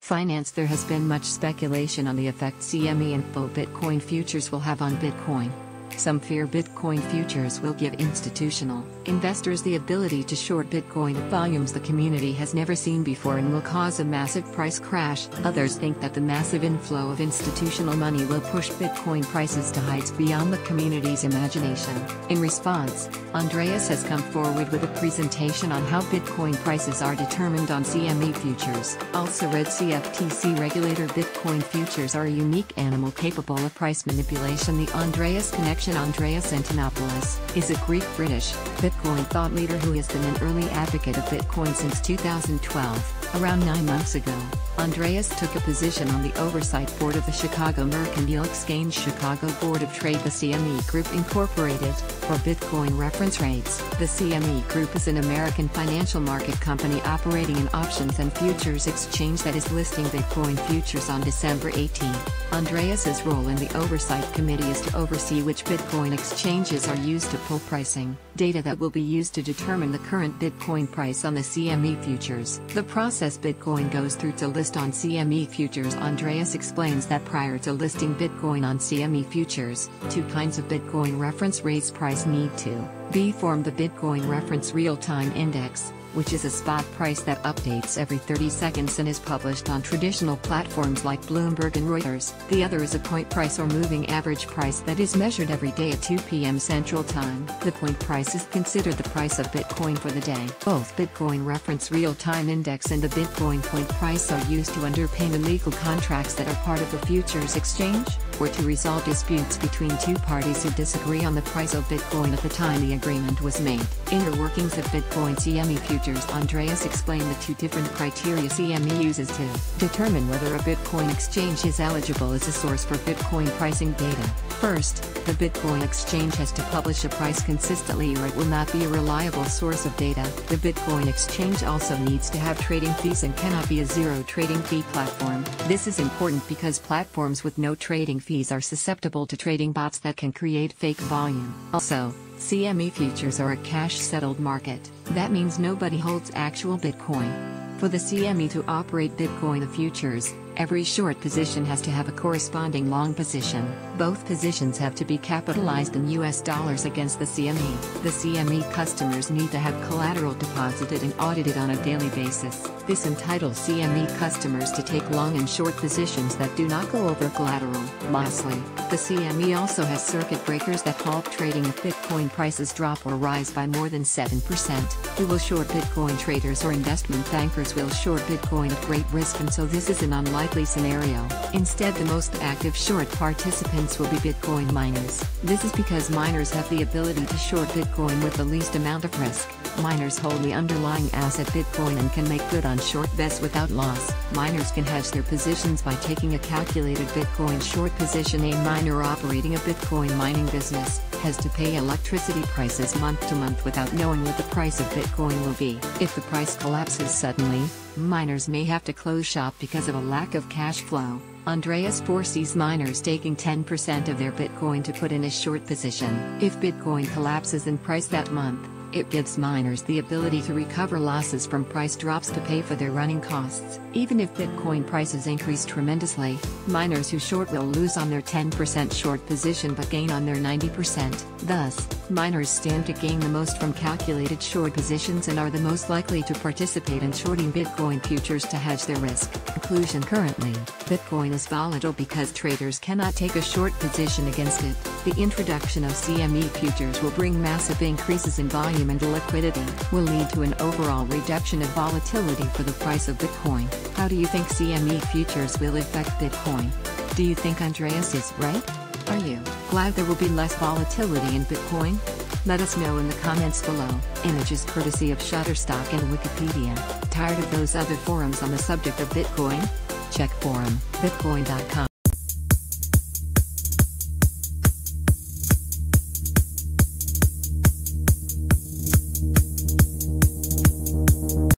Finance. There has been much speculation on the effect CME and CBOE Bitcoin futures will have on Bitcoin. Some fear Bitcoin futures will give institutional investors the ability to short Bitcoin at volumes the community has never seen before and will cause a massive price crash. Others think that the massive inflow of institutional money will push Bitcoin prices to heights beyond the community's imagination. In response, Andreas has come forward with a presentation on how Bitcoin prices are determined on CME futures. Also read CFTC regulator Bitcoin futures are a unique animal capable of price manipulation. The Andreas connection. Andreas Antonopoulos is a Greek-British Bitcoin thought leader who has been an early advocate of Bitcoin since 2012. Around 9 months ago, Andreas took a position on the oversight board of the Chicago Mercantile Exchange Chicago Board of Trade. The CME Group Incorporated, for Bitcoin reference rates. The CME Group is an American financial market company operating an options and futures exchange that is listing Bitcoin futures on December 18. Andreas's role in the oversight committee is to oversee which Bitcoin exchanges are used to pull pricing data that will be used to determine the current Bitcoin price on the CME futures. The process Bitcoin goes through to list on CME futures. Andreas explains that prior to listing Bitcoin on CME futures, two kinds of Bitcoin reference rates price need to be formed: the Bitcoin reference real-time index, which is a spot price that updates every 30 seconds and is published on traditional platforms like Bloomberg and Reuters. The other is a point price or moving average price that is measured every day at 2 p.m. Central Time. The point price is considered the price of Bitcoin for the day. Both Bitcoin reference real-time index and the Bitcoin point price are used to underpin illegal contracts that are part of the futures exchange, or to resolve disputes between two parties who disagree on the price of Bitcoin at the time the agreement was made. Inner workings of Bitcoin CME futures. Andreas explained the two different criteria CME uses to determine whether a Bitcoin exchange is eligible as a source for Bitcoin pricing data. First, the Bitcoin exchange has to publish a price consistently or it will not be a reliable source of data. The Bitcoin exchange also needs to have trading fees and cannot be a zero trading fee platform. This is important because platforms with no trading fees are susceptible to trading bots that can create fake volume. Also, CME futures are a cash-settled market. That means nobody holds actual Bitcoin. For the CME to operate Bitcoin futures, every short position has to have a corresponding long position. Both positions have to be capitalized in US dollars against the CME. The CME customers need to have collateral deposited and audited on a daily basis. This entitles CME customers to take long and short positions that do not go over collateral. Lastly, the CME also has circuit breakers that halt trading if Bitcoin prices drop or rise by more than 7%. Who will short Bitcoin? Traders or investment bankers will short Bitcoin at great risk, and so this is an unlikely scenario. Instead, the most active short participants will be Bitcoin miners. This is because miners have the ability to short Bitcoin with the least amount of risk. Miners hold the underlying asset Bitcoin and can make good on short bets without loss. Miners can hedge their positions by taking a calculated Bitcoin short position. A miner operating a Bitcoin mining business has to pay electricity prices month to month without knowing what the price of Bitcoin will be. If the price collapses suddenly, miners may have to close shop because of a lack of cash flow. Andreas foresees miners taking 10% of their Bitcoin to put in a short position. If Bitcoin collapses in price that month, it gives miners the ability to recover losses from price drops to pay for their running costs. Even if Bitcoin prices increase tremendously, miners who short will lose on their 10% short position but gain on their 90%. Thus, miners stand to gain the most from calculated short positions and are the most likely to participate in shorting Bitcoin futures to hedge their risk. Conclusion: currently, Bitcoin is volatile because traders cannot take a short position against it. The introduction of CME futures will bring massive increases in volume and liquidity, will lead to an overall reduction of volatility for the price of Bitcoin. How do you think CME futures will affect Bitcoin? Do you think Andreas is right? Are you glad there will be less volatility in Bitcoin? Let us know in the comments below. Images courtesy of Shutterstock and Wikipedia. Tired of those other forums on the subject of Bitcoin? Check forum, bitcoin.com.